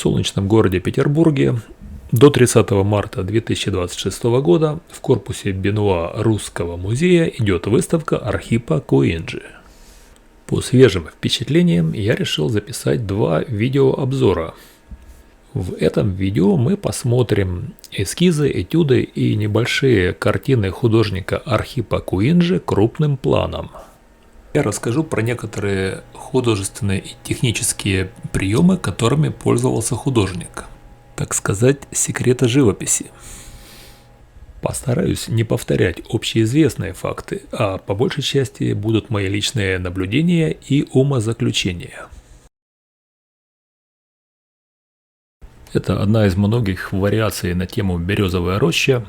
солнечном городе Петербурге до 30 марта 2026 года в корпусе Бенуа Русского музея идет выставка Архипа Куинджи. По свежим впечатлениям я решил записать два видеообзора. В этом видео мы посмотрим эскизы, этюды и небольшие картины художника Архипа Куинджи крупным планом. Я расскажу про некоторые художественные и технические приемы, которыми пользовался художник. Так сказать, секреты живописи. Постараюсь не повторять общеизвестные факты, а по большей части будут мои личные наблюдения и умозаключения. Это одна из многих вариаций на тему «Березовая роща».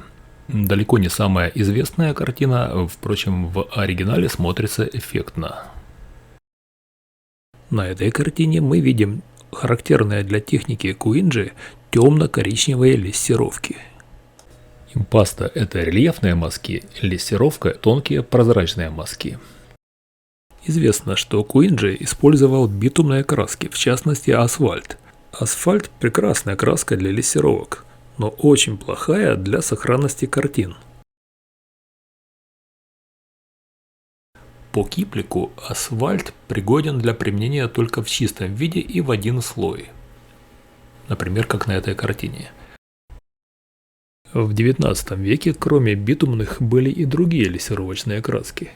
Далеко не самая известная картина, впрочем, в оригинале смотрится эффектно. На этой картине мы видим характерные для техники Куинджи темно-коричневые лессировки. Импаста – это рельефные мазки, лессировка – тонкие прозрачные мазки. Известно, что Куинджи использовал битумные краски, в частности асфальт. Асфальт – прекрасная краска для лессировок, но очень плохая для сохранности картин. По Киплику асфальт пригоден для применения только в чистом виде и в один слой. Например, как на этой картине. В XIX веке, кроме битумных, были и другие лессировочные краски.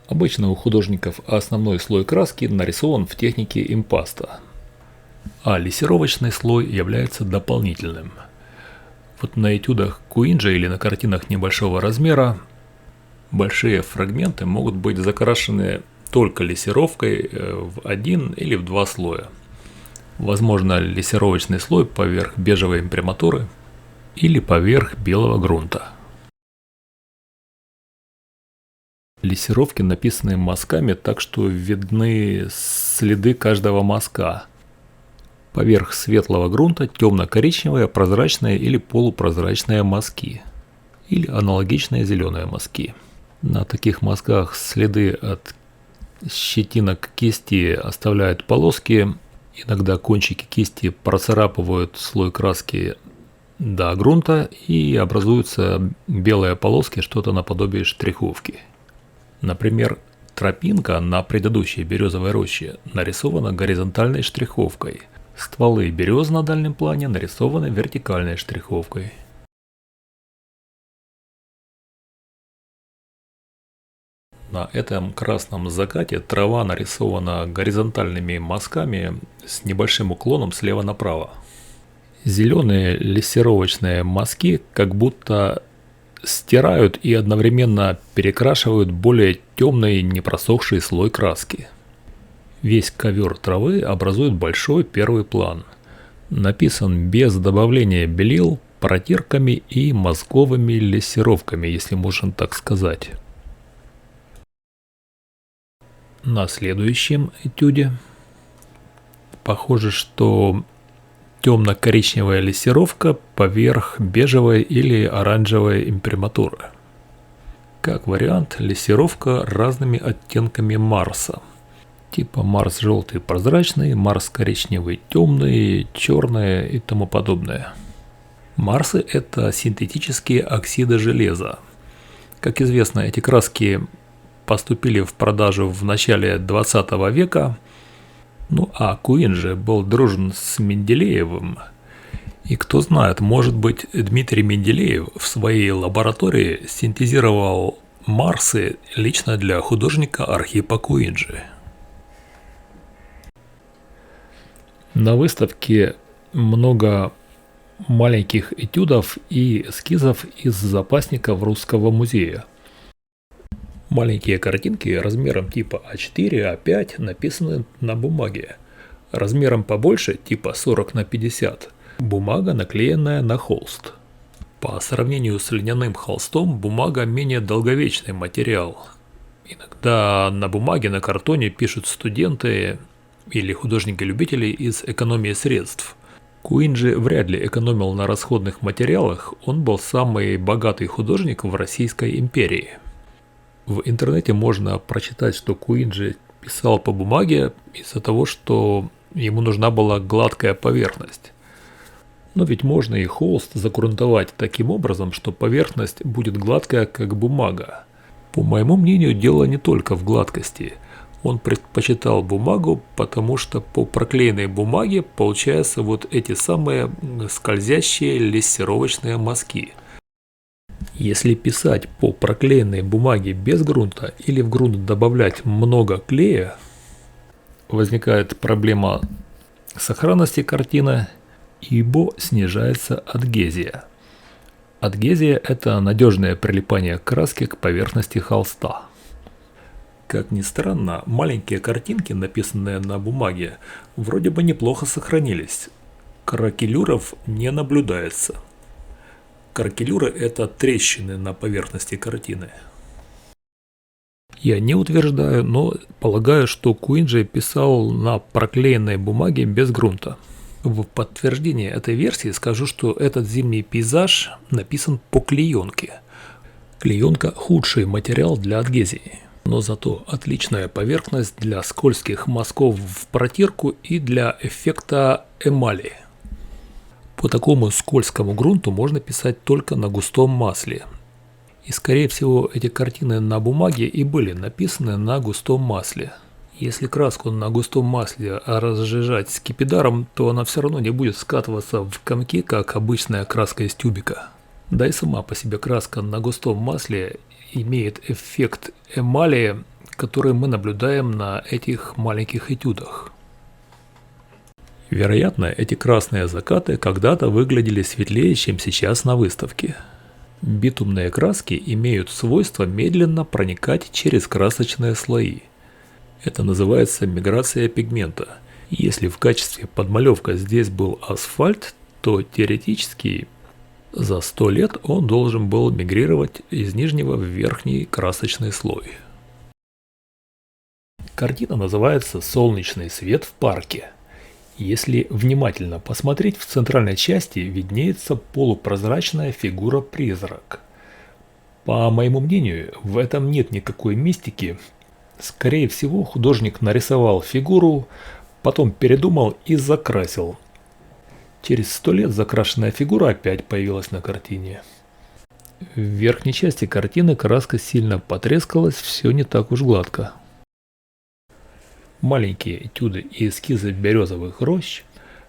Обычно у художников основной слой краски нарисован в технике импаста, а лессировочный слой является дополнительным. Вот на этюдах Куинджи или на картинах небольшого размера большие фрагменты могут быть закрашены только лессировкой в один или в два слоя. Возможно, лессировочный слой поверх бежевой имприматуры или поверх белого грунта. Лессировки написаны мазками, так что видны следы каждого мазка. Поверх светлого грунта темно-коричневые, прозрачные или полупрозрачные мазки. Или аналогичные зеленые мазки. На таких мазках следы от щетинок кисти оставляют полоски. Иногда кончики кисти процарапывают слой краски до грунта и образуются белые полоски, что-то наподобие штриховки. Например, тропинка на предыдущей березовой роще нарисована горизонтальной штриховкой. Стволы берез на дальнем плане нарисованы вертикальной штриховкой. На этом красном закате трава нарисована горизонтальными мазками с небольшим уклоном слева направо. Зеленые лессировочные мазки как будто стирают и одновременно перекрашивают более темный непросохший слой краски. Весь ковер травы образует большой первый план. Написан без добавления белил, протирками и мазковыми лессировками, если можно так сказать. На следующем этюде похоже, что темно-коричневая лессировка поверх бежевой или оранжевой имприматуры. Как вариант, лессировка разными оттенками Марса. Типа Марс желтый прозрачный, Марс коричневый темный, черный и тому подобное. Марсы – это синтетические оксиды железа. Как известно, эти краски поступили в продажу в начале 20 века. Ну а Куинджи был дружен с Менделеевым. И кто знает, может быть, Дмитрий Менделеев в своей лаборатории синтезировал Марсы лично для художника Архипа Куинджи. На выставке много маленьких этюдов и эскизов из запасников Русского музея. Маленькие картинки размером типа А4, А5 написаны на бумаге. Размером побольше, типа 40 на 50, бумага наклеенная на холст. По сравнению с льняным холстом, бумага менее долговечный материал. Иногда на бумаге, на картоне пишут студенты или художники-любители из экономии средств. Куинджи вряд ли экономил на расходных материалах, он был самый богатый художник в Российской империи. В интернете можно прочитать, что Куинджи писал по бумаге из-за того, что ему нужна была гладкая поверхность. Но ведь можно и холст загрунтовать таким образом, что поверхность будет гладкая, как бумага. По моему мнению, дело не только в гладкости. Он предпочитал бумагу, потому что по проклеенной бумаге получаются вот эти самые скользящие лессировочные мазки. Если писать по проклеенной бумаге без грунта или в грунт добавлять много клея, возникает проблема сохранности картины, ибо снижается адгезия. Адгезия – это надежное прилипание краски к поверхности холста. Как ни странно, маленькие картинки, написанные на бумаге, вроде бы неплохо сохранились. Кракелюров не наблюдается. Кракелюры – это трещины на поверхности картины. Я не утверждаю, но полагаю, что Куинджи писал на проклеенной бумаге без грунта. В подтверждение этой версии скажу, что этот зимний пейзаж написан по клеенке. Клеенка – худший материал для адгезии, но зато отличная поверхность для скользких мазков в протирку и для эффекта эмали. По такому скользкому грунту можно писать только на густом масле. И скорее всего эти картины на бумаге и были написаны на густом масле. Если краску на густом масле разжижать скипидаром, то она все равно не будет скатываться в комки, как обычная краска из тюбика. Да и сама по себе краска на густом масле имеет эффект эмали, который мы наблюдаем на этих маленьких этюдах. Вероятно, эти красные закаты когда-то выглядели светлее, чем сейчас на выставке. Битумные краски имеют свойство медленно проникать через красочные слои. Это называется миграция пигмента. Если в качестве подмалевка здесь был асфальт, то теоретически за 100 лет он должен был мигрировать из нижнего в верхний красочный слой. Картина называется «Солнечный свет в парке». Если внимательно посмотреть, в центральной части виднеется полупрозрачная фигура-призрак. По моему мнению, в этом нет никакой мистики. Скорее всего, художник нарисовал фигуру, потом передумал и закрасил. Через 100 лет закрашенная фигура опять появилась на картине. В верхней части картины краска сильно потрескалась, все не так уж гладко. Маленькие этюды и эскизы березовых рощ,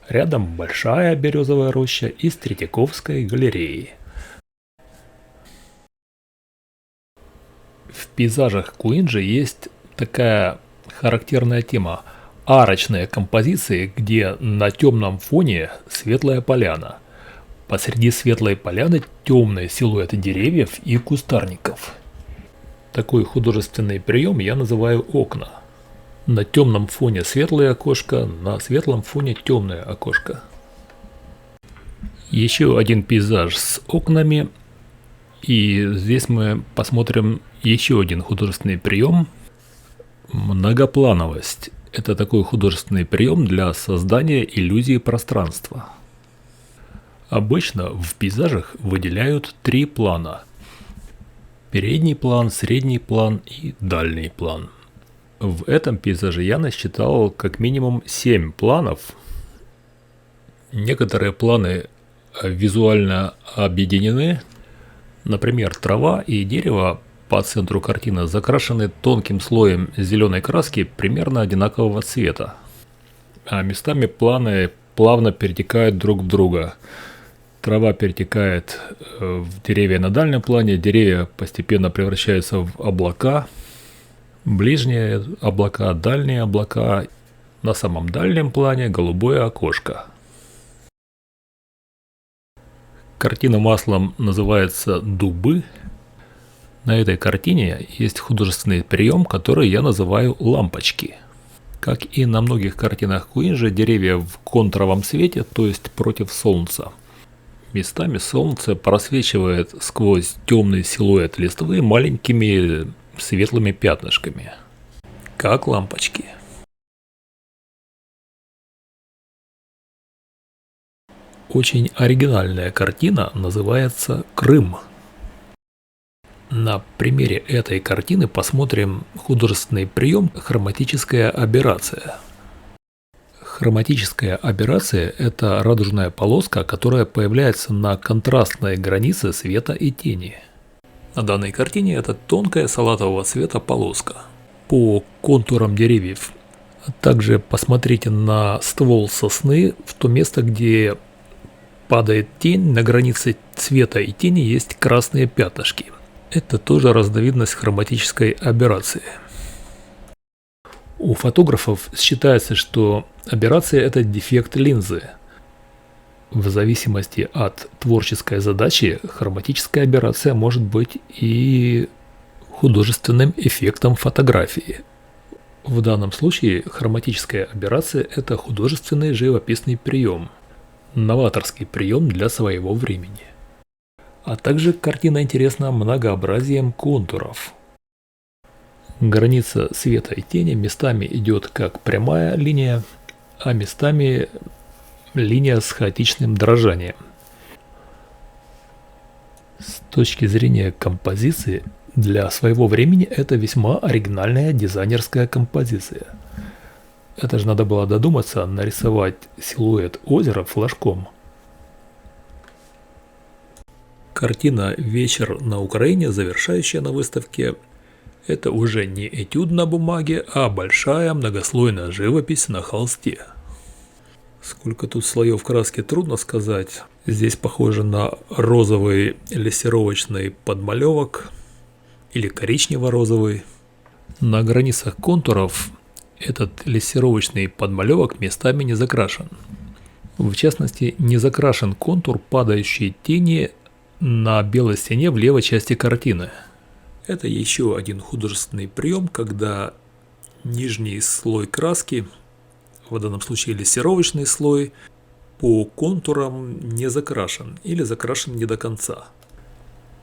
рядом большая березовая роща из Третьяковской галереи. В пейзажах Куинджи есть такая характерная тема – арочные композиции, где на темном фоне светлая поляна. Посреди светлой поляны темные силуэты деревьев и кустарников. Такой художественный прием я называю окна. На темном фоне светлое окошко, на светлом фоне темное окошко. Еще один пейзаж с окнами. И здесь мы посмотрим еще один художественный прием. Многоплановость. Это такой художественный прием для создания иллюзии пространства. Обычно в пейзажах выделяют 3 плана. Передний план, средний план и дальний план. В этом пейзаже я насчитал как минимум 7 планов. Некоторые планы визуально объединены. Например, трава и дерево по центру картины закрашены тонким слоем зеленой краски примерно одинакового цвета. А местами планы плавно перетекают друг в друга. Трава перетекает в деревья на дальнем плане, деревья постепенно превращаются в облака. Ближние облака, дальние облака. На самом дальнем плане голубое окошко. Картина маслом называется «Дубы». На этой картине есть художественный прием, который я называю «лампочки». Как и на многих картинах Куинджи, деревья в контровом свете, то есть против солнца. Местами солнце просвечивает сквозь темный силуэт листвы маленькими светлыми пятнышками, как лампочки. Очень оригинальная картина называется «Крым». На примере этой картины посмотрим художественный прием «Хроматическая аберрация». Хроматическая аберрация – это радужная полоска, которая появляется на контрастной границе света и тени. На данной картине это тонкая салатового цвета полоска. По контурам деревьев. Также посмотрите на ствол сосны, в то место, где падает тень, на границе цвета и тени есть красные пятнышки. Это тоже разновидность хроматической аберрации. У фотографов считается, что аберрация – это дефект линзы. В зависимости от творческой задачи, хроматическая аберрация может быть и художественным эффектом фотографии. В данном случае хроматическая аберрация – это художественный живописный прием, новаторский прием для своего времени. А также картина интересна многообразием контуров. Граница света и тени местами идет как прямая линия, а местами линия с хаотичным дрожанием. С точки зрения композиции, для своего времени это весьма оригинальная дизайнерская композиция. Это же надо было додуматься нарисовать силуэт озера флажком. Картина «Вечер на Украине», завершающая на выставке, это уже не этюд на бумаге, а большая многослойная живопись на холсте. Сколько тут слоев краски, трудно сказать. Здесь похоже на розовый лессировочный подмалевок или коричнево-розовый. На границах контуров этот лессировочный подмалевок местами не закрашен. В частности, не закрашен контур падающей тени на белой стене в левой части картины. Это еще один художественный прием, когда нижний слой краски, в данном случае лессировочный слой, по контурам не закрашен или закрашен не до конца.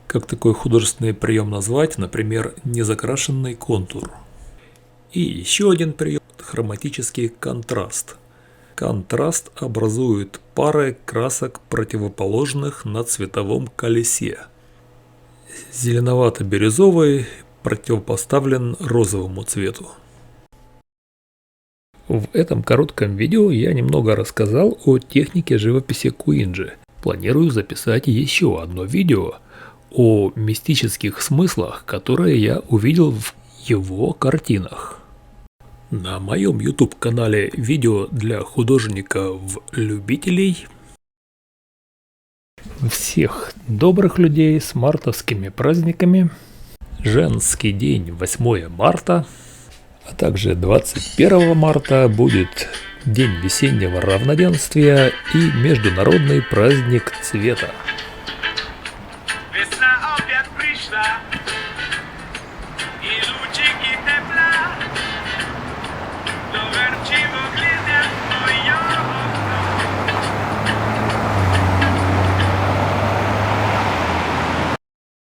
Как такой художественный прием назвать, например, незакрашенный контур. И еще один прием – хроматический контраст. Контраст образует пары красок противоположных на цветовом колесе. Зеленовато-бирюзовый противопоставлен розовому цвету. В этом коротком видео я немного рассказал о технике живописи Куинджи. Планирую записать еще одно видео о мистических смыслах, которые я увидел в его картинах. На моем YouTube-канале видео для художников-любителей. Всех добрых людей с мартовскими праздниками. Женский день 8 марта, а также 21 марта будет День весеннего равноденствия и Международный праздник цвета. Весна опять пришла.